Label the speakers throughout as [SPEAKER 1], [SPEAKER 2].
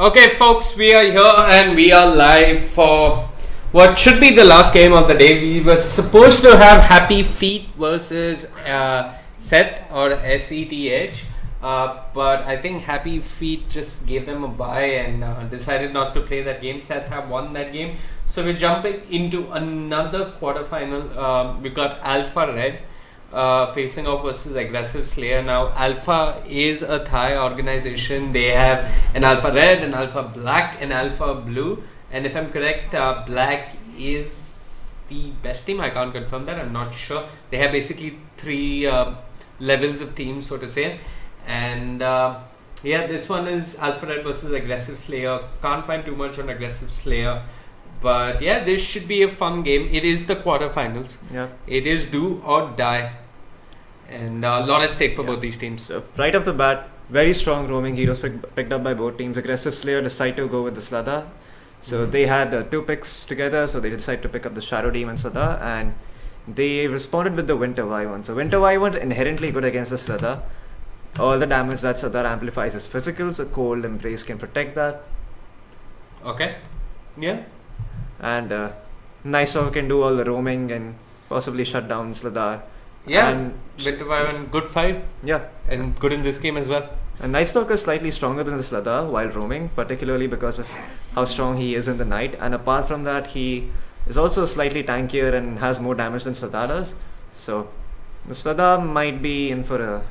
[SPEAKER 1] Okay, folks, we are here and we are live for what should be the last game of the day. We were supposed to have Happy Feet versus Seth or SETH, but I think Happy Feet just gave them a bye and decided not to play that game. Seth have won that game, so we're jumping into another quarterfinal. We got Alpha Red facing off versus Aggressive Slayer. Now Alpha is a Thai organization. They have an Alpha Red, an Alpha Black, an Alpha Blue, and if I'm correct, Black is the best team. I can't confirm that, I'm not sure. They have basically three levels of teams, so to say, and yeah, this one is Alpha Red versus Aggressive Slayer. Can't find too much on Aggressive Slayer, but yeah, this should be a fun game. It is the quarterfinals.
[SPEAKER 2] Yeah,
[SPEAKER 1] it is do or die, and a lot at stake for both these teams.
[SPEAKER 2] So right off the bat, very strong roaming heroes picked up by both teams. Aggressive Slayer decided to go with the Slada. So they had two picks together, so they decided to pick up the Shadow Demon Slada, and they responded with the Winter Wyvern. So Winter Wyvern inherently good against the Slada. All the damage that Slada amplifies is physical, so Cold Embrace can protect that.
[SPEAKER 1] Okay. Yeah.
[SPEAKER 2] And Nice Talker can do all the roaming and possibly shut down Slada.
[SPEAKER 1] Yeah,
[SPEAKER 2] and
[SPEAKER 1] Winter Wyvern, good fight.
[SPEAKER 2] Yeah.
[SPEAKER 1] And good in this game as well.
[SPEAKER 2] And Night Stalker is slightly stronger than the Slada while roaming, particularly because of how strong he is in the night. And apart from that, he is also slightly tankier and has more damage than Slada does. So the Slada might be in for a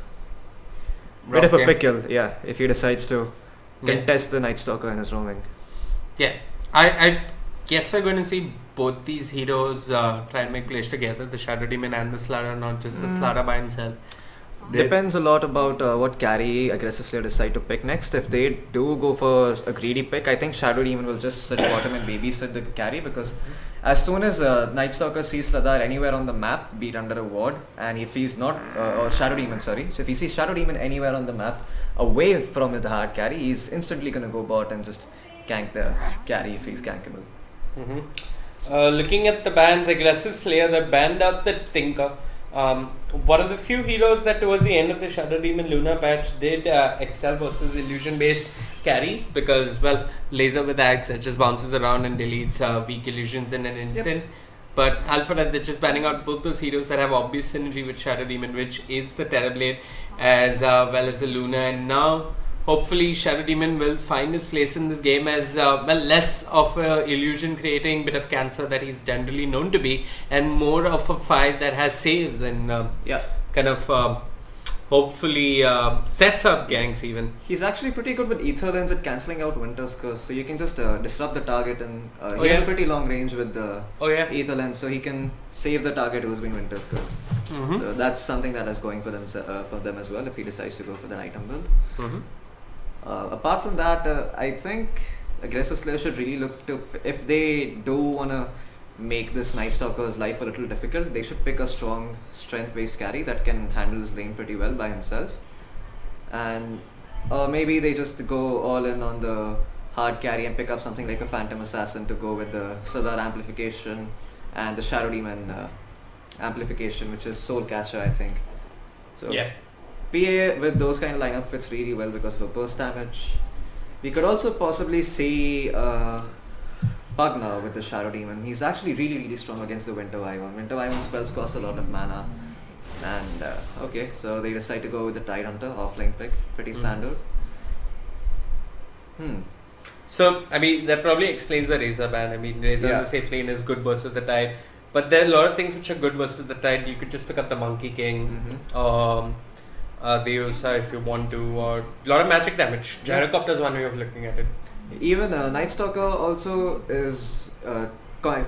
[SPEAKER 2] bit of a pickle, yeah, if he decides to contest the Night Stalker in his roaming.
[SPEAKER 1] Yeah, I guess we're going to see both these heroes try and make plays together, the Shadow Demon and the Slada, not just the Slada by himself.
[SPEAKER 2] Depends a lot about what carry Aggressive Slayer decide to pick next. If they do go for a greedy pick, I think Shadow Demon will just sit bottom and babysit the carry, because as soon as Night Stalker sees Slada anywhere on the map, be it under a ward, and if he's not, or Shadow Demon, sorry, so if he sees Shadow Demon anywhere on the map away from the hard carry, he's instantly going to go bot and just gank the carry if he's gankable.
[SPEAKER 1] Looking at the bans, Aggressive Slayer, they banned out the Tinker. One of the few heroes that towards the end of the Shadow Demon Luna patch did excel versus illusion based carries, because, well, Laser with Axe, it just bounces around and deletes weak illusions in an instant. But Alpha Red, they're just banning out both those heroes that have obvious synergy with Shadow Demon, which is the Terrorblade as well as the Luna. And now hopefully Shadow Demon will find his place in this game as well, less of a illusion creating bit of cancer that he's generally known to be, and more of a fight that has saves and kind of hopefully sets up ganks even.
[SPEAKER 2] He's actually pretty good with Ether Lens at cancelling out Winter's Curse, so you can just disrupt the target, and he has a pretty long range with the Ether Lens, so he can save the target who's been Winter's Cursed. So that's something that is going for them as well if he decides to go for the Nightham build. Apart from that, I think Aggressive Slayer should really look to, if they do want to make this Night Stalker's life a little difficult, they should pick a strong strength based carry that can handle his lane pretty well by himself, and maybe they just go all in on the hard carry and pick up something like a Phantom Assassin to go with the Sladar amplification and the Shadow Demon amplification, which is Soul Catcher, I think. So PA with those kind of lineup fits really well because of a burst damage. We could also possibly see Pugna with the Shadow Demon. He's actually really strong against the Winter Wyvern. Winter Wyvern spells cost a lot of mana. And okay, so they decide to go with the Tide Hunter, offlane pick. Pretty standard.
[SPEAKER 1] So, I mean, that probably explains the Razor ban. I mean, Razor in the safe lane is good versus the Tide. But there are a lot of things which are good versus the Tide. You could just pick up the Monkey King. The Usa if you want to, or a lot of magic damage. Gyrocopter is one way of looking at it.
[SPEAKER 2] Even Night Stalker also is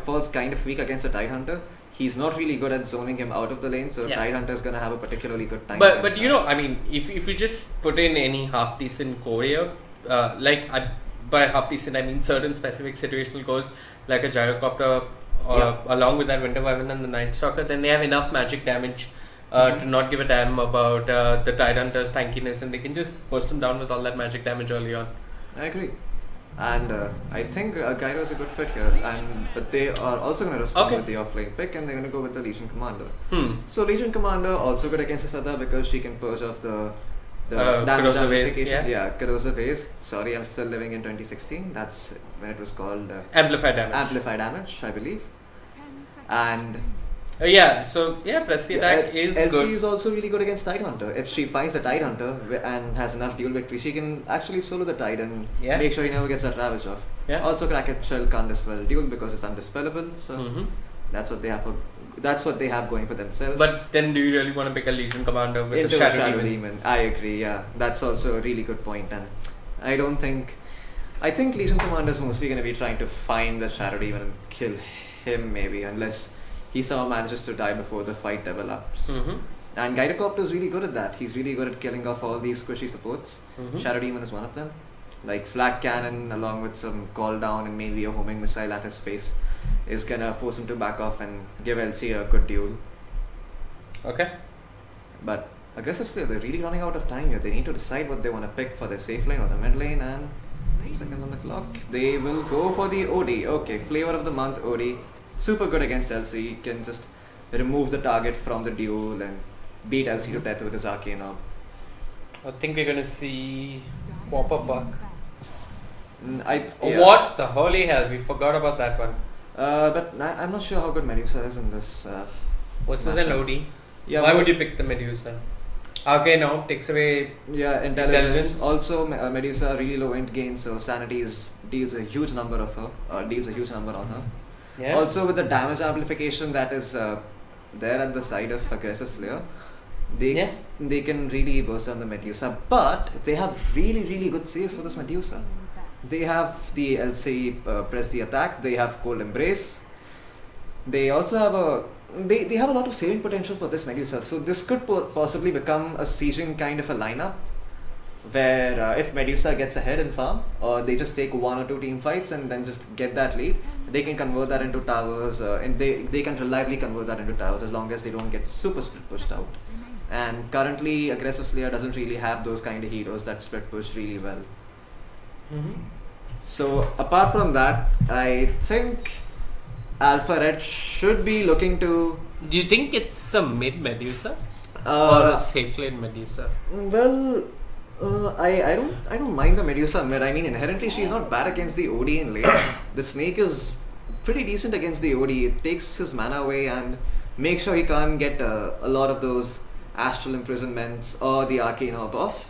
[SPEAKER 2] falls kind of weak against a Tide Hunter. He's not really good at zoning him out of the lane, so Tide Hunter is going to have a particularly good time.
[SPEAKER 1] But you know, I mean, if you just put in any half decent core here, by half decent I mean certain specific situational cores like a Gyrocopter, along with that Winter Wyvern and the Night Stalker, then they have enough magic damage to not give a damn about the Tide Hunter's tankiness, and they can just burst them down with all that magic damage early on.
[SPEAKER 2] I agree. And I think Gyro is a good fit here, but they are also going to respond with the offlane pick, and they're going to go with the Legion Commander. So Legion Commander also good against Sada because she can purge off the The damage amplification.
[SPEAKER 1] Yeah,
[SPEAKER 2] corrosive haze. Sorry, I'm still living in 2016. That's when it was called
[SPEAKER 1] amplified damage.
[SPEAKER 2] Amplified damage, I believe. And
[SPEAKER 1] press the attack is
[SPEAKER 2] LC
[SPEAKER 1] good.
[SPEAKER 2] is also really good against Tidehunter. If she finds a Tidehunter and has enough duel victory, she can actually solo the Tide and make sure he never gets that Ravage off.
[SPEAKER 1] Yeah.
[SPEAKER 2] Also, Cracked Shell can't dispel duel because it's undispellable. So that's what they have going for themselves.
[SPEAKER 1] But then, do you really want to pick a Legion Commander with a Shadow Demon?
[SPEAKER 2] I agree. Yeah, that's also a really good point, and I think Legion Commander is mostly going to be trying to find the Shadow Demon and kill him, maybe, unless he somehow manages to die before the fight develops. And Gyrocopter is really good at that. He's really good at killing off all these squishy supports. Shadow Demon is one of them. Like Flak Cannon along with some call down and maybe a homing missile at his face is gonna force him to back off and give LC a good duel.
[SPEAKER 1] Okay.
[SPEAKER 2] But Aggressive Slayer, they're really running out of time here. They need to decide what they want to pick for their safe lane or the mid lane, and 2 seconds on the clock. They will go for the OD. Okay, Flavor of the Month OD. Super good against LC. He can just remove the target from the duel and beat LC to death with his Arcane Orb.
[SPEAKER 1] I think we're gonna see Whopper Buck.
[SPEAKER 2] Yeah.
[SPEAKER 1] What the holy hell? We forgot about that one.
[SPEAKER 2] But I'm not sure how good Medusa is in this.
[SPEAKER 1] What's this an OD?
[SPEAKER 2] Yeah.
[SPEAKER 1] Why would you pick the Medusa? Okay, no, takes away intelligence.
[SPEAKER 2] Also, Medusa really low int gain, so Sanity deals a huge number on her.
[SPEAKER 1] Yeah.
[SPEAKER 2] Also, with the damage amplification that is there at the side of Aggressive Slayer, they can really burst down the Medusa. But they have really good saves for this Medusa. They have the LC press the attack. They have Cold Embrace. They also have they have a lot of saving potential for this Medusa. So this could possibly become a sieging kind of a lineup, where if Medusa gets ahead in farm, or they just take 1 or 2 team fights and then just get that lead, they can convert that into towers, and they can reliably convert that into towers as long as they don't get super split pushed out. And currently, Aggressive Slayer doesn't really have those kind of heroes that split push really well. So apart from that, I think Alpha Red should be looking to.
[SPEAKER 1] Do you think it's a mid Medusa or a safe lane Medusa?
[SPEAKER 2] Well, I don't mind the Medusa mid. I mean, inherently she's not bad against the OD in lane. The Snake is pretty decent against the OD. It takes his mana away and makes sure he can't get a lot of those Astral Imprisonments or the Arcane Orb off,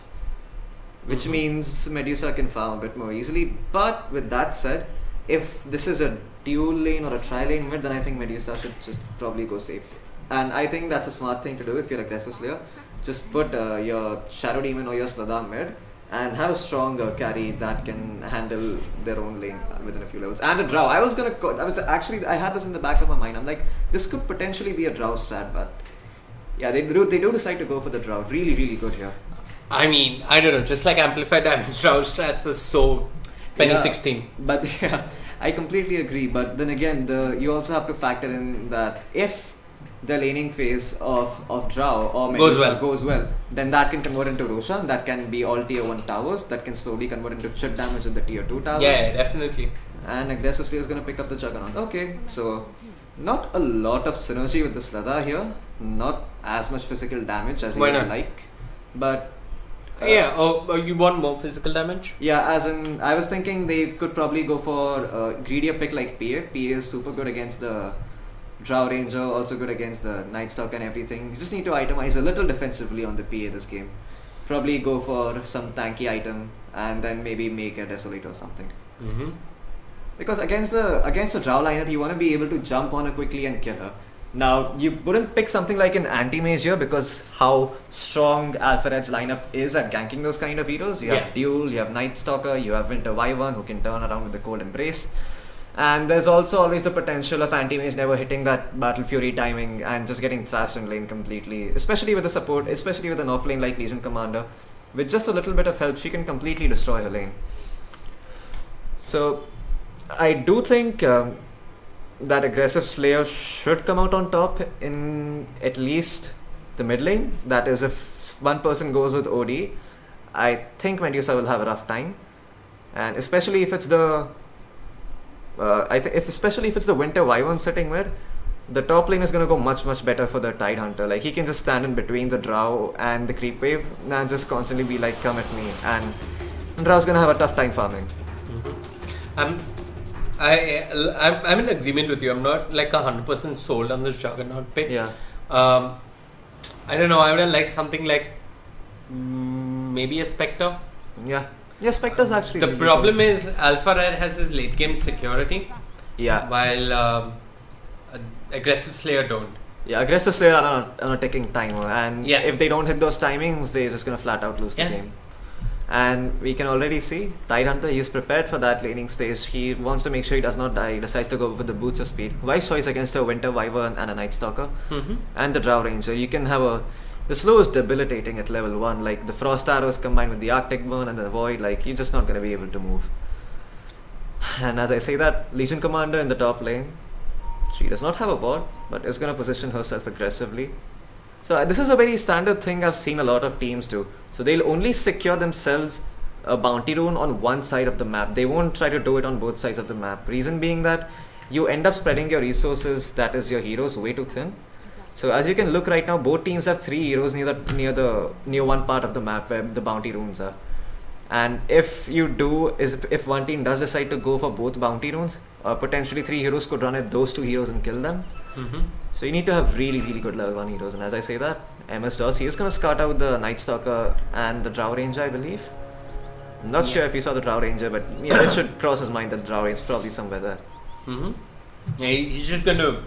[SPEAKER 2] which means Medusa can farm a bit more easily. But with that said, if this is a dual lane or a tri-lane mid, then I think Medusa should just probably go safe. And I think that's a smart thing to do if you're Aggressive Slayer. Just put your Shadow Demon or your Slada mid and have a strong carry that can handle their own lane within a few levels. And a Drow. I had this in the back of my mind. I'm like, this could potentially be a Drow strat, but yeah, they do decide to go for the Drow. Really good here.
[SPEAKER 1] I mean, I don't know, just like Amplified Damage, Drow strats are so 2016.
[SPEAKER 2] Yeah, but yeah, I completely agree. But then again, you also have to factor in that if the laning phase of Drow or Medusa goes well, then that can convert into Roshan, that can be all tier 1 towers, that can slowly convert into chip damage in the tier 2 towers.
[SPEAKER 1] Yeah, definitely.
[SPEAKER 2] And Aggressive Slayer is going to pick up the Juggernaut. Okay, so not a lot of synergy with the Slada here, not as much physical damage as you would like, but
[SPEAKER 1] you want more physical damage?
[SPEAKER 2] Yeah, as in, I was thinking they could probably go for a greedier pick like PA. PA is super good against the Drow Ranger, also good against the Nightstalk and everything. You just need to itemize a little defensively on the PA this game. Probably go for some tanky item and then maybe make a Desolate or something. Because against a Drow lineup, you want to be able to jump on her quickly and kill her. Now, you wouldn't pick something like an anti-mage here because how strong Alpha Red's lineup is at ganking those kind of heroes. You have Duel, you have Nightstalker, you have Winter Wyvern who can turn around with the Cold Embrace. And there's also always the potential of anti-mage never hitting that Battle Fury timing and just getting thrashed in lane completely. Especially with the support, especially with an off-lane like Legion Commander. With just a little bit of help, she can completely destroy her lane. So, I do think that Aggressive Slayer should come out on top in at least the mid lane. That is, if one person goes with OD, I think Medusa will have a rough time, and especially if it's the especially if it's the Winter Wyvern sitting mid, the top lane is going to go much better for the Tidehunter. Like, he can just stand in between the Drow and the creep wave and just constantly be like, come at me, and Drow's going to have a tough time farming.
[SPEAKER 1] I'm in agreement with you. I'm not like 100% sold on this Juggernaut pick.
[SPEAKER 2] Yeah.
[SPEAKER 1] I don't know, I would like something like maybe a Spectre.
[SPEAKER 2] Yeah, Spectre's actually
[SPEAKER 1] the
[SPEAKER 2] really
[SPEAKER 1] problem
[SPEAKER 2] good.
[SPEAKER 1] is Alpha Red has his late game security.
[SPEAKER 2] Yeah.
[SPEAKER 1] While Aggressive Slayer don't.
[SPEAKER 2] Yeah, Aggressive Slayer are on a ticking timer, and if they don't hit those timings, they're just gonna flat out lose the game. And we can already see Tidehunter, he's prepared for that laning stage. He wants to make sure he does not die. He decides to go with the boots of speed. Wise choice against a Winter Wyvern and a Night Stalker. And the Drow Ranger. You can have the slow is debilitating at level 1. Like the Frost Arrows combined with the Arctic Burn and the Void, like you're just not going to be able to move. And as I say that, Legion Commander in the top lane, she does not have a ward, but is going to position herself aggressively. So this is a very standard thing I've seen a lot of teams do. So they'll only secure themselves a bounty rune on one side of the map. They won't try to do it on both sides of the map. Reason being that you end up spreading your resources, that is your heroes, way too thin. So as you can look right now, both teams have 3 heroes near one part of the map where the bounty runes are. And if one team does decide to go for both bounty runes, potentially 3 heroes could run at those 2 heroes and kill them. So you need to have really good level 1 heroes, and as I say that, MS-DOS, he is going to scout out the Night Stalker and the Drow Ranger, I believe. I'm not sure if he saw the Drow Ranger, but it should cross his mind that the Drow Ranger is probably somewhere there.
[SPEAKER 1] Yeah, he's just going to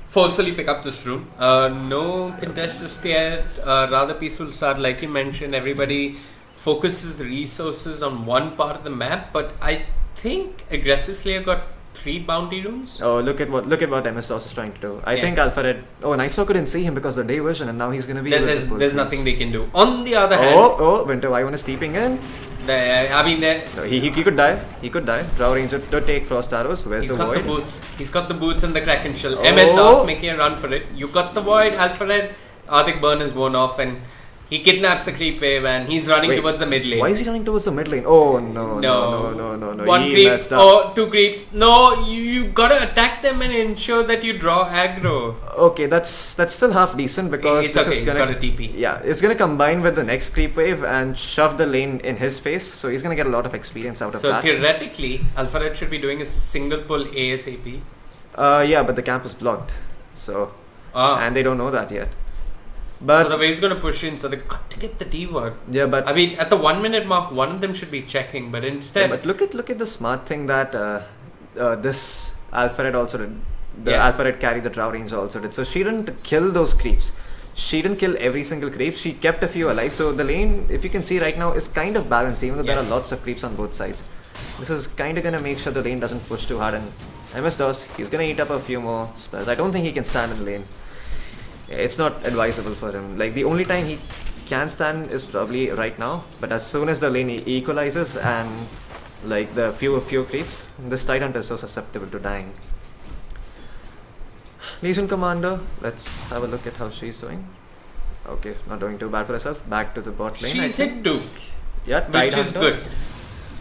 [SPEAKER 1] forcefully pick up this rune. No contestants yet, rather peaceful start. Like you mentioned, everybody focuses resources on one part of the map, but I think Aggressive Slayer got 3 bounty runes.
[SPEAKER 2] Oh, look at what MS-DOS is trying to do. I think Alpha Red. Oh, Night Stalker didn't see him because of the day vision, and now he's going to be.
[SPEAKER 1] There's nothing they can do. On the other hand,
[SPEAKER 2] Winter Wyvern is steeping in.
[SPEAKER 1] No,
[SPEAKER 2] he could die. He could die. Drow Ranger to take Frost Arrows. Where's the Void?
[SPEAKER 1] He's got the boots and the Kraken Shell. MS-DOS making a run for it. You got the Void. Alpha Red. Arctic Burn is worn off, and he kidnaps the creep wave and he's running towards the mid lane.
[SPEAKER 2] Why is he running towards the mid lane? Oh no.
[SPEAKER 1] 1 creep or 2 creeps. No, you gotta attack them and ensure that you draw aggro.
[SPEAKER 2] Okay, that's still half decent because
[SPEAKER 1] it's okay. He's got a TP.
[SPEAKER 2] Yeah, it's gonna combine with the next creep wave and shove the lane in his face. So he's gonna get a lot of experience out of that.
[SPEAKER 1] So theoretically, Alpha Red should be doing a single pull ASAP.
[SPEAKER 2] Yeah, but the camp is blocked. So and they don't know that yet. But
[SPEAKER 1] so the wave's going to push in, so they got to get the D word.
[SPEAKER 2] Yeah, but
[SPEAKER 1] I mean, at the 1 minute mark, one of them should be checking, but instead.
[SPEAKER 2] Yeah, but look at the smart thing that this Alpha Red also did. The Alpha Red carry the Drow Ranger also did. So she didn't kill those creeps. She didn't kill every single creep. She kept a few alive. So the lane, if you can see right now, is kind of balanced, even though there are lots of creeps on both sides. This is kind of going to make sure the lane doesn't push too hard. And MS-DOS, he's going to eat up a few more spells. I don't think he can stand in the lane. It's not advisable for him. Like the only time he can stand is probably right now, but as soon as the lane equalizes and like the few creeps, this Tidehunter is so susceptible to dying. Legion Commander, let's have a look at how she's doing. Okay, not doing too bad for herself. Back to the bot lane.
[SPEAKER 1] She's hit 2.
[SPEAKER 2] Yeah,
[SPEAKER 1] which is good.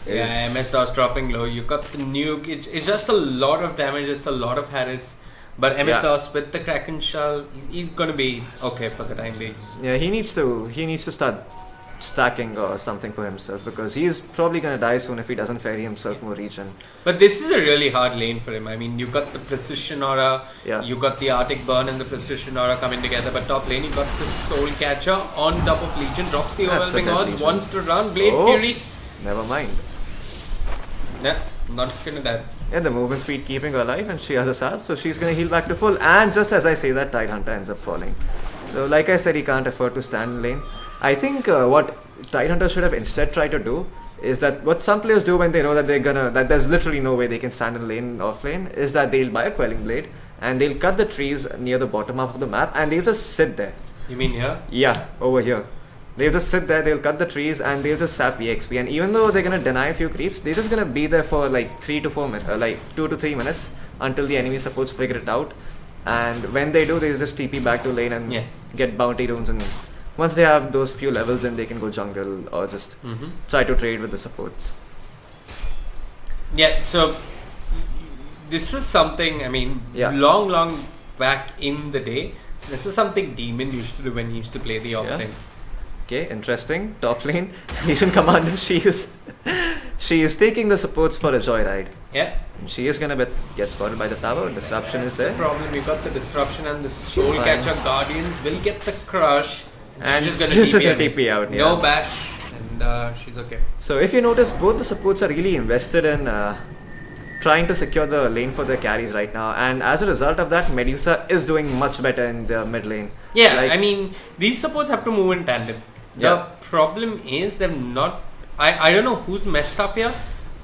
[SPEAKER 1] Yeah, MS-DOS dropping low. You got the nuke. It's just a lot of damage. It's a lot of harass. But MS-DOS with the Kraken Shell, he's gonna be okay for the time being.
[SPEAKER 2] Yeah, he needs to start stacking or something for himself because he's probably gonna die soon if he doesn't ferry himself more regen.
[SPEAKER 1] But this is a really hard lane for him. I mean, you got the Precision Aura, you got the Arctic Burn and the Precision Aura coming together. But top lane, you got the Soul Catcher on top of Legion, drops the overwhelming odds, wants to run Blade Fury.
[SPEAKER 2] Never mind.
[SPEAKER 1] Nah, not gonna die.
[SPEAKER 2] Yeah, the movement speed keeping her alive, and she has a salve, so she's going to heal back to full. And just as I say that, Tidehunter ends up falling. So like I said, he can't afford to stand in lane. I think what Tidehunter should have instead tried to do is that what some players do when they know that that there's literally no way they can stand in lane off lane is that they'll buy a Quelling Blade and they'll cut the trees near the bottom half of the map and they'll just sit there.
[SPEAKER 1] You mean here?
[SPEAKER 2] Yeah, over here. They'll just sit there, they'll cut the trees and they'll just sap the XP, and even though they're gonna deny a few creeps, they're just gonna be there for like 3 to 4 minutes, like 2 to 3 minutes until the enemy supports figure it out. And when they do, they just TP back to lane and get bounty runes, and once they have those few levels, then they can go jungle or just try to trade with the supports. Yeah,
[SPEAKER 1] so this was something, I mean, long back in the day. This was something Demon used to do when he used to play the offlane.
[SPEAKER 2] Okay, interesting. Top lane, Legion Commander. She is taking the supports for a joyride.
[SPEAKER 1] Yeah.
[SPEAKER 2] And she is gonna get spotted by the tower. Disruption is there.
[SPEAKER 1] The problem, you got the disruption, and the Soul Catcher Guardians will get the crush.
[SPEAKER 2] And
[SPEAKER 1] she's gonna TP
[SPEAKER 2] out. Yeah.
[SPEAKER 1] No bash, and she's okay.
[SPEAKER 2] So if you notice, both the supports are really invested in trying to secure the lane for their carries right now, and as a result of that, Medusa is doing much better in the mid lane.
[SPEAKER 1] Yeah, I mean, these supports have to move in tandem.
[SPEAKER 2] Yeah.
[SPEAKER 1] The problem is they're not. I don't know who's messed up here,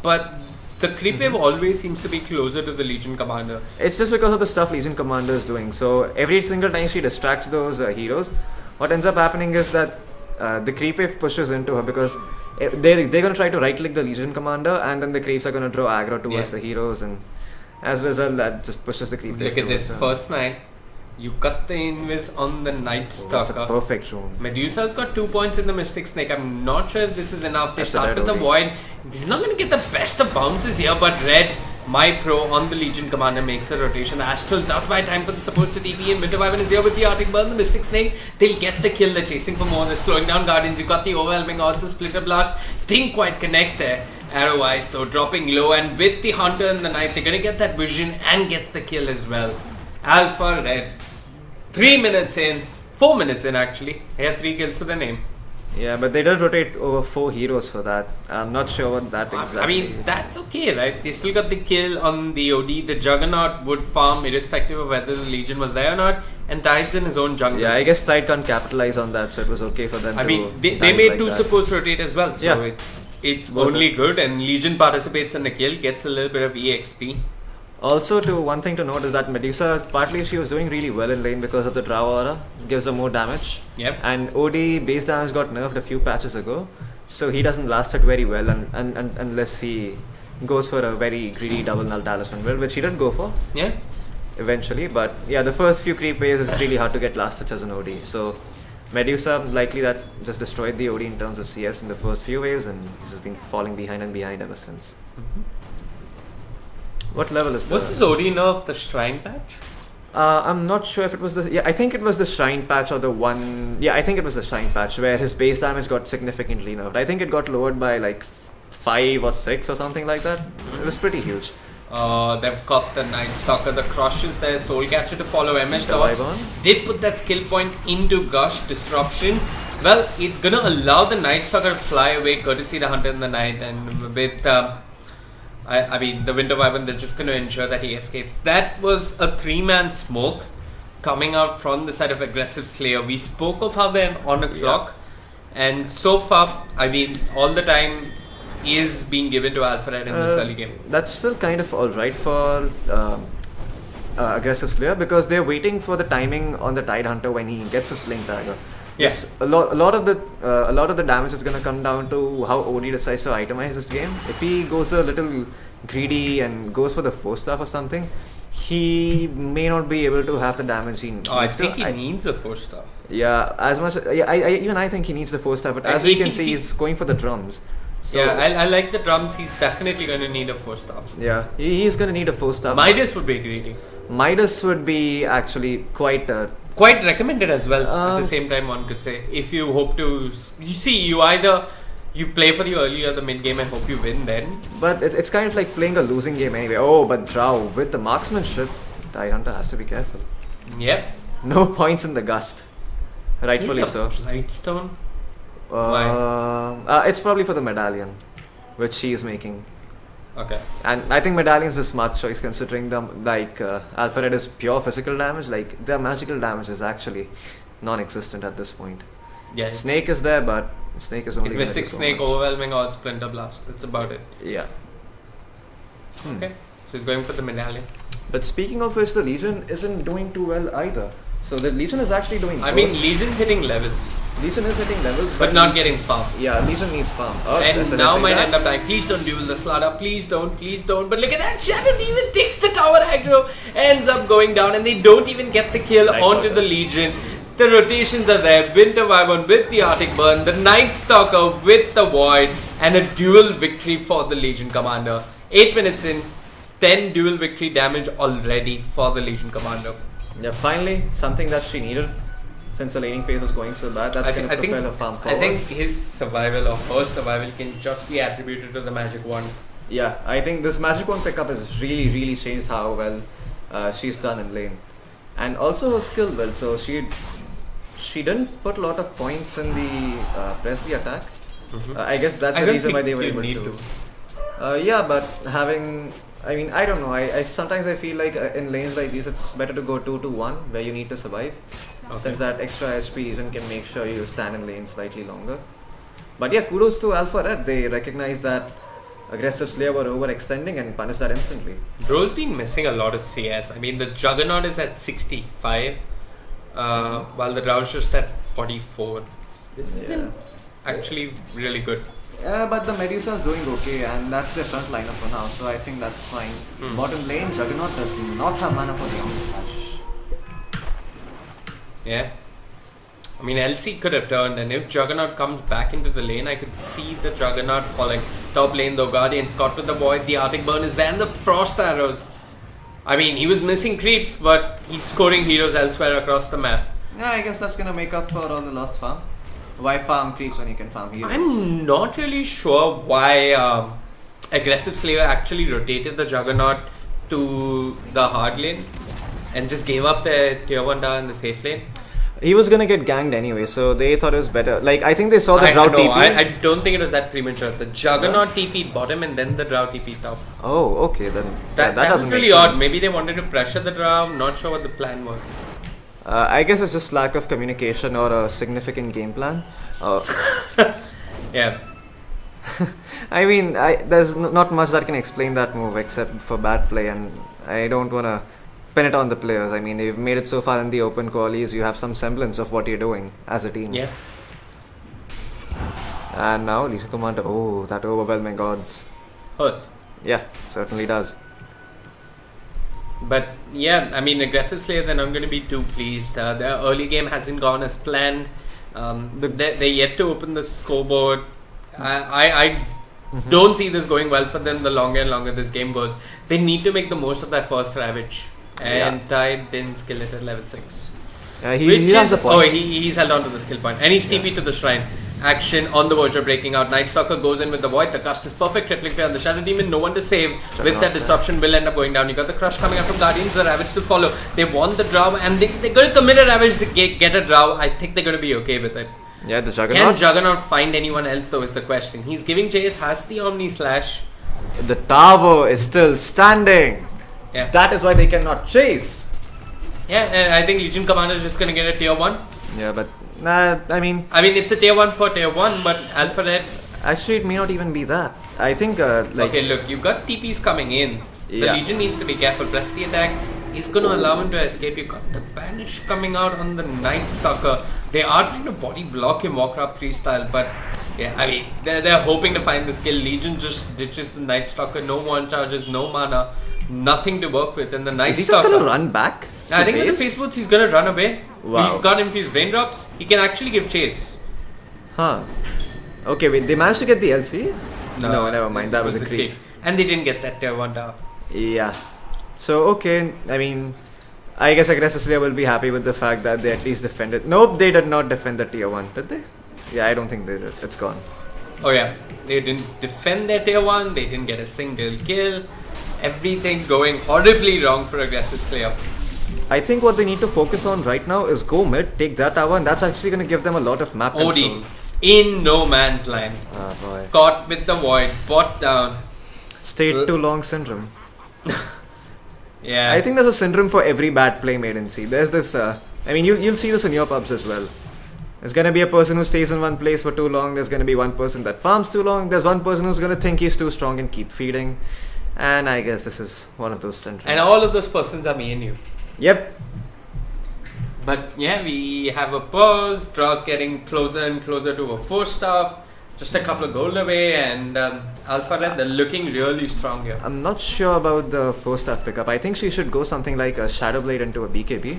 [SPEAKER 1] but the creep wave always seems to be closer to the Legion Commander.
[SPEAKER 2] It's just because of the stuff Legion Commander is doing. So every single time she distracts those heroes, what ends up happening is that the creep wave pushes into her, because they're going to try to right click the Legion Commander, and then the creeps are going to draw aggro towards the heroes, and as a result that just pushes the creep wave.
[SPEAKER 1] Look at this first night. You cut the invis on the Night Stalker.
[SPEAKER 2] That's a perfect room.
[SPEAKER 1] Medusa's got 2 points in the Mystic Snake. I'm not sure if this is enough. They start with the Void. He's not going to get the best of bounces here, but Red, my pro on the Legion Commander, makes a rotation. Astral does buy time for the supports to TP, and Winter Wyvern is here with the Arctic Burn, the Mystic Snake. They'll get the kill. They're chasing for more. They're slowing down Guardians. You got the overwhelming odds. The Splitter Blast didn't quite connect there. Arrow Eyes though dropping low, and with the Hunter in the night, they're going to get that vision and get the kill as well. Alpha Red. 3 minutes in, 4 minutes in actually, they have 3 kills to their name.
[SPEAKER 2] Yeah, but they did rotate over 4 heroes for that. I'm not sure what that exactly.
[SPEAKER 1] I mean, that's okay, right? They still got the kill on the OD. The Juggernaut would farm irrespective of whether the Legion was there or not, and Tide's in his own jungle.
[SPEAKER 2] Yeah, I guess Tide can't capitalize on that, so it was okay for them.
[SPEAKER 1] I mean, they made like 2 supports rotate as well, so
[SPEAKER 2] yeah.
[SPEAKER 1] It's only good, and Legion participates in the kill, gets a little bit of EXP.
[SPEAKER 2] Also, one thing to note is that Medusa, partly she was doing really well in lane because of the Drow aura, gives her more damage.
[SPEAKER 1] Yep.
[SPEAKER 2] And OD base damage got nerfed a few patches ago, so he doesn't last it very well unless he goes for a very greedy double null talisman build, which he did go for.
[SPEAKER 1] Yeah.
[SPEAKER 2] Eventually, but yeah, the first few creep waves it's really hard to get last hits as an OD. So Medusa likely that just destroyed the OD in terms of CS in the first few waves, and he's just been falling behind and behind ever since. What level is this?
[SPEAKER 1] What's this OD nerf? The Shrine patch?
[SPEAKER 2] I'm not sure if it was the... Yeah, I think it was the Shrine patch or the one... Yeah, I think it was the Shrine patch where his base damage got significantly nerfed. I think it got lowered by like 5 or 6 or something like that. It was pretty huge.
[SPEAKER 1] They've got the Night Stalker, the Crush is there, Soul Catcher to follow MS Dots. Did put that skill point into Gush, Disruption. Well, it's gonna allow the Night Stalker to fly away, courtesy the Hunter in the Night, and with... I mean, the Winter Wyvern, they're just going to ensure that he escapes. That was a 3-man smoke coming out from the side of Aggressive Slayer. We spoke of how they're on a clock, and so far, I mean, all the time is being given to Alpha Red in this early game.
[SPEAKER 2] That's still kind of alright for Aggressive Slayer, because they're waiting for the timing on the Tide Hunter when he gets his Blink Dagger. Yes, a lot of the damage is gonna come down to how OD decides to itemize this game. If he goes a little greedy and goes for the Force Staff or something, he may not be able to have the damage he needs.
[SPEAKER 1] I think he needs a Force Staff.
[SPEAKER 2] Yeah, as much. Yeah, even I think he needs the Force Staff, but as we can see, he's going for the drums. So
[SPEAKER 1] yeah, I like the drums. He's definitely going to need a Force Staff.
[SPEAKER 2] Yeah, he's going to need a Force Staff.
[SPEAKER 1] Midas would be greedy.
[SPEAKER 2] Midas would be actually quite
[SPEAKER 1] recommended as well. At the same time, one could say, if you hope to, you either play for the early or the mid game and hope you win then.
[SPEAKER 2] But it's kind of like playing a losing game anyway. Oh, but Drow with the marksmanship, Tide Hunter has to be careful.
[SPEAKER 1] Yep.
[SPEAKER 2] No points in the Gust. Rightfully so.
[SPEAKER 1] Lightstone.
[SPEAKER 2] Why? It's probably for the medallion, which she is making.
[SPEAKER 1] Okay.
[SPEAKER 2] And I think medallion is a smart choice, considering them like Alpha Red is pure physical damage. Like their magical damage is actually non-existent at this point.
[SPEAKER 1] Yes.
[SPEAKER 2] Snake is there, but Snake is only.
[SPEAKER 1] It's Mystic Snake, overwhelming odds, Splinter Blast. That's about it.
[SPEAKER 2] Yeah.
[SPEAKER 1] Okay. So he's going for the medallion.
[SPEAKER 2] But speaking of which, the Legion isn't doing too well either. So the Legion is actually doing.
[SPEAKER 1] I mean, Legion's hitting levels.
[SPEAKER 2] Legion is hitting levels,
[SPEAKER 1] but not getting farm.
[SPEAKER 2] Yeah, Legion needs farm.
[SPEAKER 1] And now might end up dying. Please don't duel the Slaughter. Please don't. But look at that. Shadow Demon takes the tower aggro, ends up going down, and they don't even get the kill onto the Legion. The rotations are there. Winter Wyvern with the Arctic Burn, the Night Stalker with the Void, and a dual victory for the Legion Commander. 8 minutes in, 10 dual victory damage already for the Legion Commander.
[SPEAKER 2] Yeah, finally, something that she needed since the laning phase was going so bad. That's going to propel her farm forward.
[SPEAKER 1] I think his survival or her survival can just be attributed to the magic wand.
[SPEAKER 2] Yeah, I think this magic wand pickup has really changed how well she's done in lane. And also her skill build, so she didn't put a lot of points in the press the attack. I guess that's the reason why they were able to. Yeah, but having... I mean, I don't know. I sometimes I feel like in lanes like these, it's better to go 2-1 where you need to survive. Since that extra HP even can make sure you stand in lane slightly longer. But yeah, kudos to Alpha Red. They recognize that aggressive Slayer were overextending and punished that instantly.
[SPEAKER 1] Bro's been missing a lot of CS. I mean, the Juggernaut is at 65, while the Drow's just at 44. This isn't actually really good.
[SPEAKER 2] But the Medusa's doing okay, and that's their front lineup for now, so I think that's fine. Bottom lane, Juggernaut does not have mana for the Omni Slash.
[SPEAKER 1] Yeah. I mean, LC could have turned, and if Juggernaut comes back into the lane, I could see the Juggernaut falling. Top lane though, Guardian's got with the Void, the Arctic Burn is there, and the Frost Arrows. I mean, he was missing creeps, but he's scoring heroes elsewhere across the map.
[SPEAKER 2] Yeah, I guess that's gonna make up for all the lost farm. Why farm creeps when you can farm heroes?
[SPEAKER 1] I'm not really sure why Aggressive Slayer actually rotated the Juggernaut to the hard lane and just gave up their tier 1 tower in the safe lane.
[SPEAKER 2] He was gonna get ganked anyway, so they thought it was better. Like, I think they saw the Drow TP.
[SPEAKER 1] I don't think it was that premature. The Juggernaut TP'd bottom and then the Drow TP'd top.
[SPEAKER 2] Oh, okay, then that
[SPEAKER 1] doesn't really odd. Maybe they wanted to pressure the Drow. I'm not sure what the plan was.
[SPEAKER 2] I guess it's just lack of communication or a significant game plan.
[SPEAKER 1] Yeah.
[SPEAKER 2] I mean, there's not much that can explain that move except for bad play, and I don't want to pin it on the players. I mean, they've made it so far in the open qualies, you have some semblance of what you're doing as a team.
[SPEAKER 1] Yeah.
[SPEAKER 2] And now Lisa Commander, oh, that overwhelming odds.
[SPEAKER 1] Hurts.
[SPEAKER 2] Yeah, certainly does.
[SPEAKER 1] But yeah, I mean, Aggressive Slayer, they're not going to be too pleased. Their early game hasn't gone as planned. They're yet to open the scoreboard. I don't see this going well for them the longer and longer this game goes. They need to make the most of that first Ravage. And Tide didn't skill it at level 6.
[SPEAKER 2] He has the point.
[SPEAKER 1] Oh, he's held on to the skill point. And he's TP'd to the shrine. Action on the verge of breaking out. Night Stalker goes in with the Void. The cast is perfect. Tripling fair on the Shadow Demon. No one to save. With that disruption will end up going down. You got the crush coming up from Guardians. The Ravage to follow. They want the Drow and they're going to commit a Ravage to get a Drow. I think they're going to be okay with it.
[SPEAKER 2] Yeah, the Juggernaut.
[SPEAKER 1] Can Juggernaut find anyone else though is the question. He's giving chase. Has the Omni Slash.
[SPEAKER 2] The tower is still standing.
[SPEAKER 1] Yeah.
[SPEAKER 2] That is why they cannot chase.
[SPEAKER 1] Yeah, and I think Legion Commander is just going to get a tier 1.
[SPEAKER 2] Yeah, but nah, I mean,
[SPEAKER 1] it's a tier 1 for tier 1, but Alpha Red.
[SPEAKER 2] Actually, it may not even be that. I think, like.
[SPEAKER 1] Okay, look, you've got TPs coming in. The Legion needs to be careful. Press the attack. He's going to allow him to escape. You got the Banish coming out on the Night Stalker. They are trying to body block him Warcraft 3 style, but yeah, I mean, they're hoping to find the skill. Legion just ditches the Night Stalker. No one charges, no mana, nothing to work with. And the Night Stalker.
[SPEAKER 2] Is he just going to run back?
[SPEAKER 1] I think with the face boots, he's going to run away.
[SPEAKER 2] Wow.
[SPEAKER 1] He's got infused raindrops. He can actually give chase.
[SPEAKER 2] Huh. Okay, wait, they managed to get the LC? No, never mind. That was a creep.
[SPEAKER 1] And they didn't get that tier 1 tower.
[SPEAKER 2] Yeah. So, okay, I mean, I guess Aggressive Slayer will be happy with the fact that they at least defended. Nope, they did not defend the tier 1, did they? Yeah, I don't think they did. It's gone.
[SPEAKER 1] Oh yeah, they didn't defend their tier 1. They didn't get a single kill. Everything going horribly wrong for Aggressive Slayer.
[SPEAKER 2] I think what they need to focus on right now is go mid, take that tower, and that's actually going to give them a lot of map control.
[SPEAKER 1] In no man's land.
[SPEAKER 2] Ah, boy.
[SPEAKER 1] Caught with the Void, bot down.
[SPEAKER 2] Stayed too long syndrome.
[SPEAKER 1] Yeah.
[SPEAKER 2] I think there's a syndrome for every bad play made in C. There's this, I mean, you'll see this in your pubs as well. There's going to be a person who stays in one place for too long. There's going to be one person that farms too long. There's one person who's going to think he's too strong and keep feeding. And I guess this is one of those syndromes.
[SPEAKER 1] And all of those persons are me and you.
[SPEAKER 2] Yep.
[SPEAKER 1] But yeah, we have a pause. Draw's getting closer and closer to a 4-star. Just a couple of gold away, and Alpha Red, they're looking really strong here.
[SPEAKER 2] I'm not sure about the 4-star pickup. I think she should go something like a Shadow Blade into a BKB.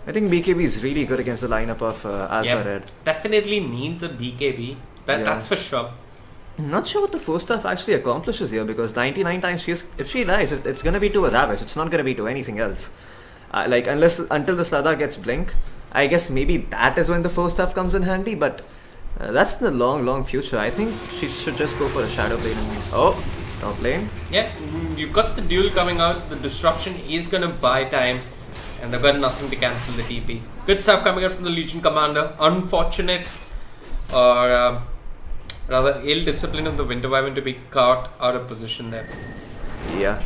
[SPEAKER 2] I think BKB is really good against the lineup of Alpha Red.
[SPEAKER 1] Definitely needs a BKB. That's for sure.
[SPEAKER 2] I'm not sure what the 4-star actually accomplishes here, because 99 times if she dies, it's going to be to a Ravage. It's not going to be to anything else. Like until the Slada gets blink, I guess maybe that is when the force stuff comes in handy. But that's in the long future. I think she should just go for a Shadow Blade. Oh, top lane.
[SPEAKER 1] Yeah, you've got the duel coming out. The disruption is gonna buy time, and they've got nothing to cancel the TP. Good stuff coming out from the Legion Commander. Unfortunate, or rather ill discipline of the Winter Wyvern to be caught out of position there.
[SPEAKER 2] Yeah.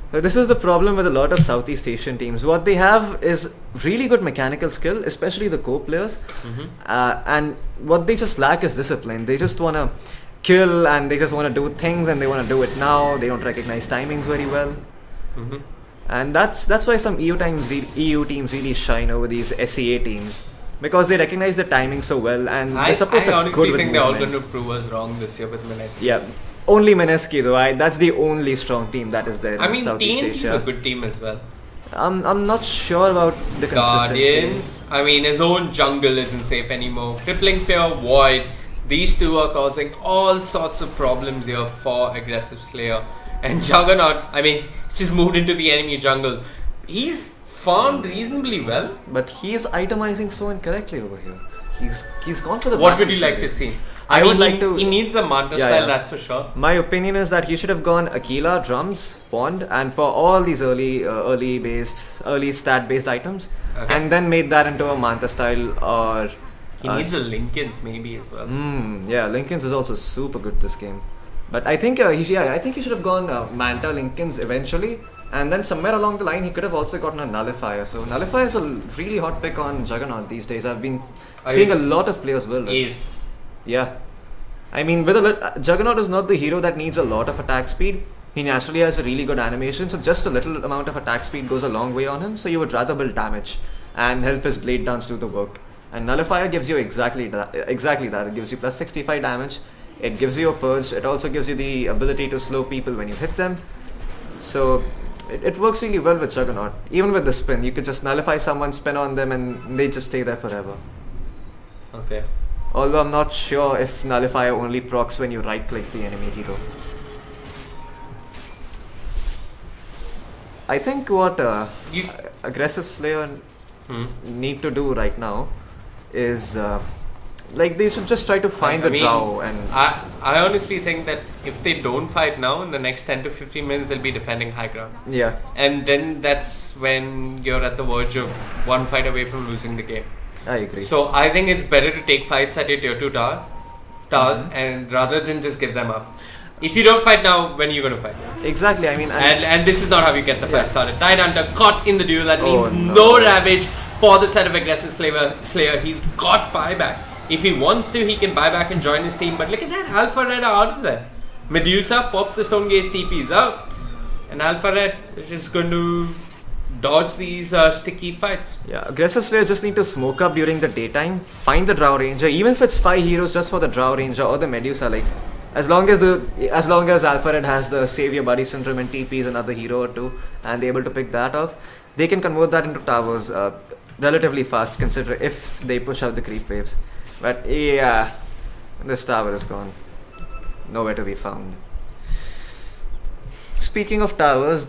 [SPEAKER 2] So this is the problem with a lot of Southeast Asian teams. What they have is really good mechanical skill, especially the co-players. And what they just lack is discipline. They just want to kill and they just want to do things and they want to do it now. They don't recognize timings very well. And that's why some EU teams really shine over these SEA teams. Because they recognize the timing so well and the supports are good with
[SPEAKER 1] I honestly think they're all going to prove us wrong this year with Mineski.
[SPEAKER 2] Yeah. Only Mineski though, that's the only strong team that is there.
[SPEAKER 1] I mean, TNC is a good team as well.
[SPEAKER 2] I'm not sure about the consistency.
[SPEAKER 1] Guardians, I mean, his own jungle isn't safe anymore. Crippling Fear, Void, these two are causing all sorts of problems here for Aggressive Slayer. And Juggernaut, I mean, just moved into the enemy jungle. He's farmed reasonably well.
[SPEAKER 2] But he is itemizing so incorrectly over here. He's gone for the.
[SPEAKER 1] What would you like to see? I would like to. He needs a Manta style, that's for sure.
[SPEAKER 2] My opinion is that he should have gone Aquila, Drums, Pond, and for all these early stat based items, and then made that into a Manta style or.
[SPEAKER 1] He needs the Lincolns maybe as well.
[SPEAKER 2] Yeah, Lincolns is also super good this game, but I think he should have gone Manta Lincolns eventually. And then somewhere along the line, he could have also gotten a Nullifier. So Nullifier is a really hot pick on Juggernaut these days. I've been seeing a lot of players build it.
[SPEAKER 1] Yes.
[SPEAKER 2] Yeah. I mean, Juggernaut is not the hero that needs a lot of attack speed. He naturally has a really good animation. So just a little amount of attack speed goes a long way on him. So you would rather build damage and help his Blade Dance do the work. And Nullifier gives you exactly that. It gives you plus 65 damage. It gives you a purge. It also gives you the ability to slow people when you hit them. So it works really well with Juggernaut. Even with the spin, you could just nullify someone, spin on them, and they just stay there forever.
[SPEAKER 1] Okay.
[SPEAKER 2] Although I'm not sure if Nullifier only procs when you right-click the enemy hero. I think what Aggressive Slayer need to do right now is like they should just try to find the drow. And
[SPEAKER 1] I honestly think that if they don't fight now, in the next 10 to 15 minutes they'll be defending high ground.
[SPEAKER 2] Yeah.
[SPEAKER 1] And then that's when you're at the verge of one fight away from losing the game.
[SPEAKER 2] I agree.
[SPEAKER 1] So I think it's better to take fights at your tier 2 towers and rather than just give them up. If you don't fight now, when are you going to fight?
[SPEAKER 2] Exactly, I mean...
[SPEAKER 1] And this is not how you get the fight started. Tidehunter caught in the duel. That means no ravage for the set of Aggressive Slayer. He's got buyback. If he wants to, he can buy back and join his team. But look at that, Alpha Red are out of there. Medusa pops the Stone Gauge TPs out. And Alpha Red is just going to dodge these sticky fights.
[SPEAKER 2] Yeah, Aggressive Slayer just need to smoke up during the daytime. Find the Drow Ranger. Even if it's 5 heroes just for the Drow Ranger or the Medusa. Like, as long as Alpha Red has the Savior Body Syndrome and TPs another hero or two. And they're able to pick that off. They can convert that into towers relatively fast. Consider if they push out the creep waves. But yeah, this tower is gone. Nowhere to be found. Speaking of towers,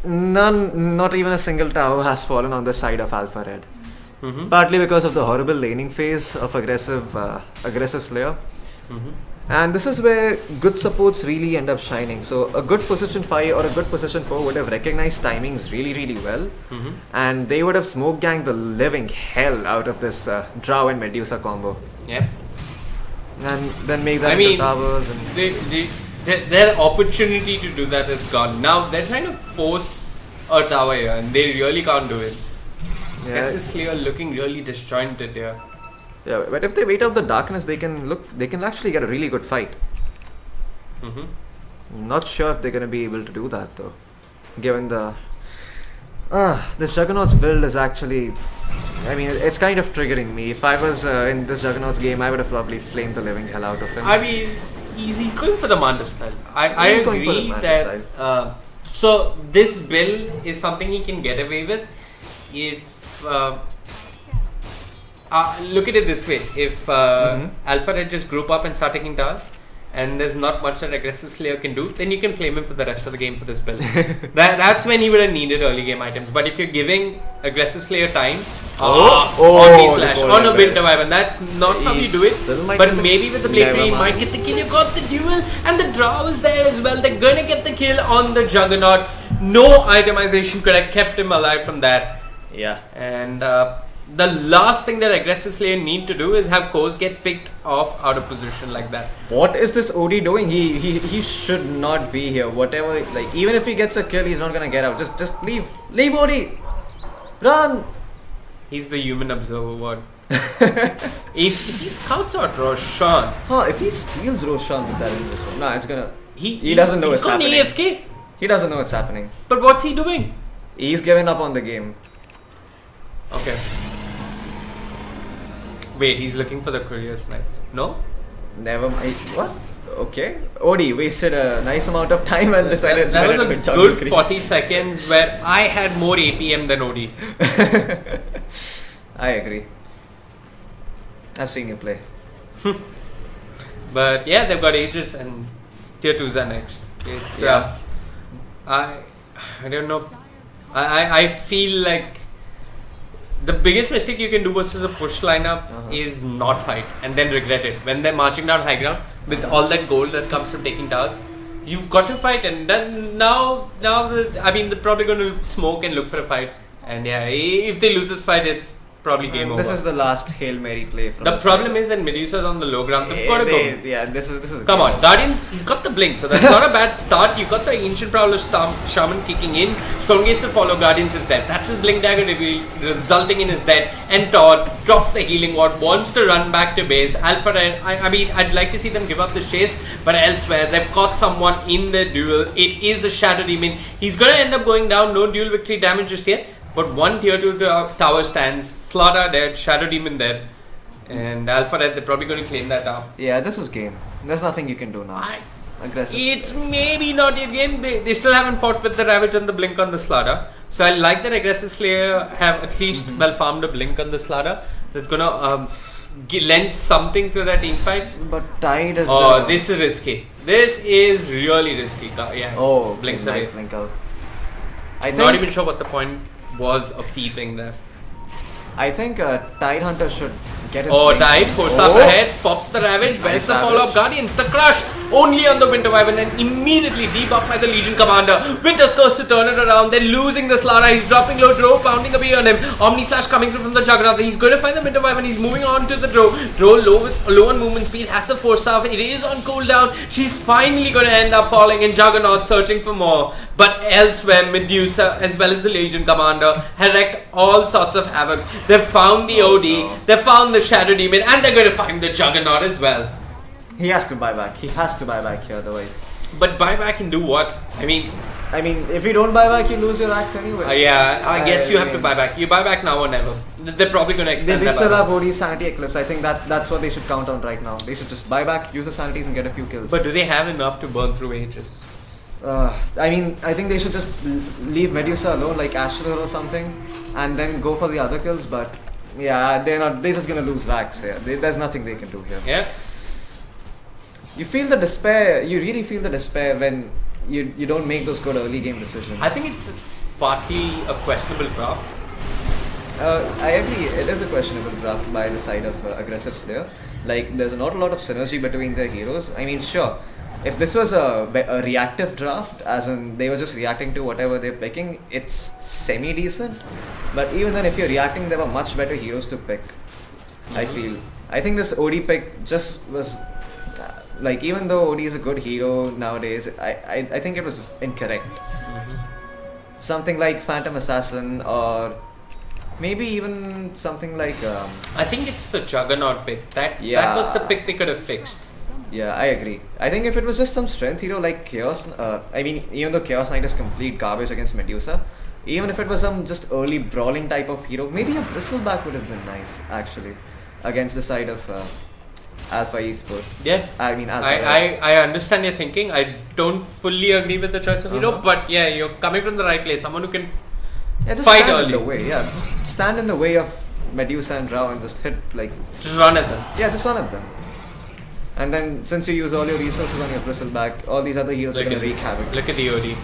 [SPEAKER 2] not even a single tower has fallen on the side of Alpha Red. Partly because of the horrible laning phase of Aggressive Slayer. And this is where good supports really end up shining. So a good position 5 or a good position 4 would have recognized timings really well. And they would have smoke ganged the living hell out of this Drow and Medusa combo.
[SPEAKER 1] Yep.
[SPEAKER 2] And then make that into towers. And
[SPEAKER 1] their opportunity to do that is gone. Now they're trying to force a tower here and they really can't do it. Aggressive Slayer looking really disjointed here.
[SPEAKER 2] Yeah, but if they wait out the darkness, they can actually get a really good fight. Not sure if they're going to be able to do that though. Given the Juggernaut's build is actually, I mean, it's kind of triggering me. If I was in this Juggernaut's game, I would have probably flamed the living hell out of him.
[SPEAKER 1] I mean, he's going for the Manta style. I agree that. So this build is something he can get away with if. Look at it this way: if Alpha Red just group up and start taking towers, and there's not much that Aggressive Slayer can do, then you can flame him for the rest of the game for this build. That's when he would have needed early game items. But if you're giving Aggressive Slayer time on D-Slash, on a Winter Wyvern, that's not how you do it. But maybe with the Blade Free, you might get the kill. You got the duel, and the draw was there as well. They're gonna get the kill on the Juggernaut. No itemization could have kept him alive from that.
[SPEAKER 2] Yeah.
[SPEAKER 1] And the last thing that Aggressive Slayer need to do is have Kos get picked off out of position like that.
[SPEAKER 2] What is this OD doing? He should not be here. Whatever, like even if he gets a kill, he's not gonna get out. Just leave OD. Run.
[SPEAKER 1] He's the human observer. What? if he scouts out Roshan.
[SPEAKER 2] If he steals Roshan with that invisible, nah, it's gonna. He doesn't know what's happening.
[SPEAKER 1] He's got AFK.
[SPEAKER 2] He doesn't know what's happening.
[SPEAKER 1] But what's he doing?
[SPEAKER 2] He's giving up on the game.
[SPEAKER 1] Okay. Wait, he's looking for the courier snipe. No?
[SPEAKER 2] Never mind. What? Okay. Odie wasted a nice amount of time and decided
[SPEAKER 1] that was a good 40 seconds where I had more APM than Odie.
[SPEAKER 2] I agree. I've seen you play.
[SPEAKER 1] But yeah, they've got Aegis and tier 2s are next. It's I don't know. I feel like the biggest mistake you can do versus a push lineup is not fight and then regret it. When they're marching down high ground with all that gold that comes from taking towers, you've got to fight, and then now they're probably going to smoke and look for a fight. And yeah, if they lose this fight, it's probably game over.
[SPEAKER 2] This is the last Hail Mary play from
[SPEAKER 1] the problem is that Medusa's on the low ground. They've got to go.
[SPEAKER 2] Yeah, this is
[SPEAKER 1] come on, Guardians, he's got the blink, so that's not a bad start. You got the Ancient Prowler Shaman kicking in. Stormgaze to follow, Guardians is dead. That's his blink dagger reveal, resulting in his death. And Todd drops the healing ward, wants to run back to base. Alpha Red, I mean, I'd like to see them give up the chase, but elsewhere, they've caught someone in the duel. It is a Shadow Demon. He's gonna end up going down, no dual victory damage just yet. But one tier 2 tower stands, Slaughter dead, Shadow Demon dead, and Alpha Red, they're probably going to claim that up.
[SPEAKER 2] Yeah, this is game. There's nothing you can do now. Aggressive.
[SPEAKER 1] It's maybe not your game. They still haven't fought with the Ravage and the Blink on the Slaughter. So I like that Aggressive Slayer have at least well farmed a Blink on the Slaughter. That's going to lend something to that team fight.
[SPEAKER 2] But Tide is...
[SPEAKER 1] Oh, this is risky. This is really risky. Yeah.
[SPEAKER 2] Oh,
[SPEAKER 1] Blinks
[SPEAKER 2] nice
[SPEAKER 1] away.
[SPEAKER 2] blink out.
[SPEAKER 1] I'm not even sure what the point was of TPing there.
[SPEAKER 2] I think Tide Hunter should get his
[SPEAKER 1] Tide, 4-star ahead, pops the Ravage, where's the follow-up? Guardians, the crush, only on the Winter Wyvern and immediately debuffed by the Legion Commander. Winter's Curse to turn it around, they're losing the Slaughter, he's dropping low, Drow pounding a bee on him. Omni Slash coming through from the Juggernaut, he's going to find the Winter Wyvern, he's moving on to the Drow. Drow low on movement speed, has a 4-star, it is on cooldown, she's finally going to end up falling and Juggernaut searching for more. But elsewhere, Medusa as well as the Legion Commander had wreaked all sorts of havoc. They've found the OD, they've found the Shadow Demon, and they're going to find the Juggernaut as well.
[SPEAKER 2] He has to buy back. He has to buy back here, otherwise.
[SPEAKER 1] But buy back and do what? I mean,
[SPEAKER 2] if you don't buy back, you lose your axe anyway.
[SPEAKER 1] Yeah, I guess you have to buy back. You buy back now or never. They're probably going to extend
[SPEAKER 2] They
[SPEAKER 1] their
[SPEAKER 2] still have
[SPEAKER 1] buybacks.
[SPEAKER 2] OD Sanity Eclipse. I think that's what they should count on right now. They should just buy back, use the Sanities and get a few kills.
[SPEAKER 1] But do they have enough to burn through Aegis?
[SPEAKER 2] I think they should just leave Medusa alone, like Astral or something, and then go for the other kills. But yeah, they're just gonna lose racks here. There's nothing they can do here.
[SPEAKER 1] Yeah.
[SPEAKER 2] You feel the despair. You really feel the despair when you don't make those good early game decisions.
[SPEAKER 1] I think it's partly a questionable draft.
[SPEAKER 2] I agree. It is a questionable draft by the side of Aggressive Slayer. Like, there's not a lot of synergy between their heroes. I mean, sure. If this was a reactive draft, as in they were just reacting to whatever they're picking, it's semi-decent. But even then, if you're reacting, there were much better heroes to pick, I feel. I think this OD pick just was... like, even though OD is a good hero nowadays, I think it was incorrect. Something like Phantom Assassin, or maybe even something like...
[SPEAKER 1] I think it's the Juggernaut pick. That was the pick they could have fixed.
[SPEAKER 2] Yeah, I agree. I think if it was just some strength hero like Chaos, even though Chaos Knight is complete garbage against Medusa, even if it was some just early brawling type of hero, maybe a Bristleback would have been nice, actually, against the side of Alpha Esports.
[SPEAKER 1] Yeah.
[SPEAKER 2] I mean, Alpha.
[SPEAKER 1] I understand your thinking. I don't fully agree with the choice of hero, but yeah, you're coming from the right place. Someone who can
[SPEAKER 2] just
[SPEAKER 1] fight
[SPEAKER 2] stand
[SPEAKER 1] early.
[SPEAKER 2] In the way. Yeah, just stand in the way of Medusa and Drow and just hit, like...
[SPEAKER 1] Just run at them.
[SPEAKER 2] Yeah, just run at them. And then since you use all your resources on your bristleback, all these other heroes are going to wreak havoc.
[SPEAKER 1] Look at the OD.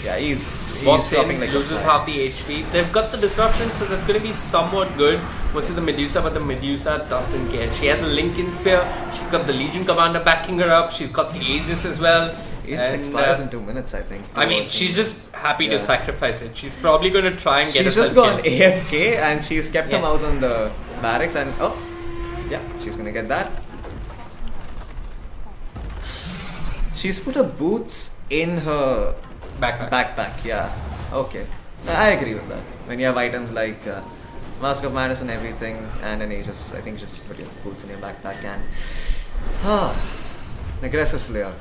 [SPEAKER 2] Yeah, he's
[SPEAKER 1] dropping like loses half the HP. They've got the disruption, so that's going to be somewhat good versus the Medusa, but the Medusa doesn't care. She has the Lincoln Spear, she's got the Legion Commander backing her up, she's got the Aegis as well.
[SPEAKER 2] Aegis expires in 2 minutes, I think.
[SPEAKER 1] I mean, she's just happy to sacrifice it. She's probably going to try and get herself
[SPEAKER 2] She's just gone AFK and she's kept her mouse on the barracks and she's going to get that. She's put her boots in her backpack, yeah. Okay. I agree with that. When you have items like Mask of Madness and everything, and an Aegis, I think you should just put your boots in your backpack and... Aggressive Slayer.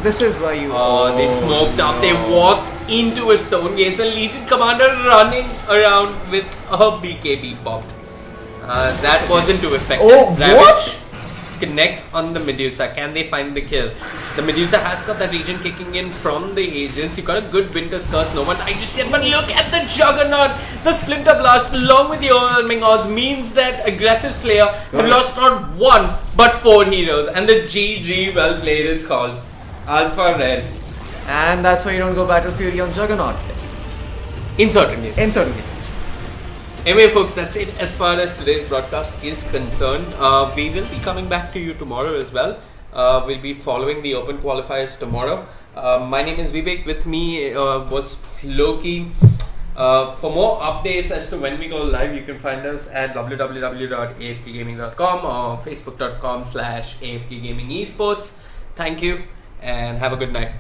[SPEAKER 2] This is why you...
[SPEAKER 1] Oh, they smoked up. They walked into a stone gaze and Legion Commander running around with a BKB popped. That wasn't too effective.
[SPEAKER 2] Oh, what?
[SPEAKER 1] Connects on the Medusa. Can they find the kill? The Medusa has got that region kicking in from the Aegis. You got a good Winter's Curse. No one died just yet. But look at the Juggernaut. The Splinter Blast along with the overwhelming odds means that Aggressive Slayer have lost not one but 4 heroes. And the GG well played is called Alpha Red.
[SPEAKER 2] And that's why you don't go Battle Fury on Juggernaut.
[SPEAKER 1] In certain games.
[SPEAKER 2] In certain games.
[SPEAKER 1] Anyway folks, that's it as far as today's broadcast is concerned. We will be coming back to you tomorrow as well. We'll be following the open qualifiers tomorrow. My name is Vivek. With me was Floki. For more updates as to when we go live, you can find us at www.afkgaming.com or facebook.com/afkgamingesports. Thank you and have a good night.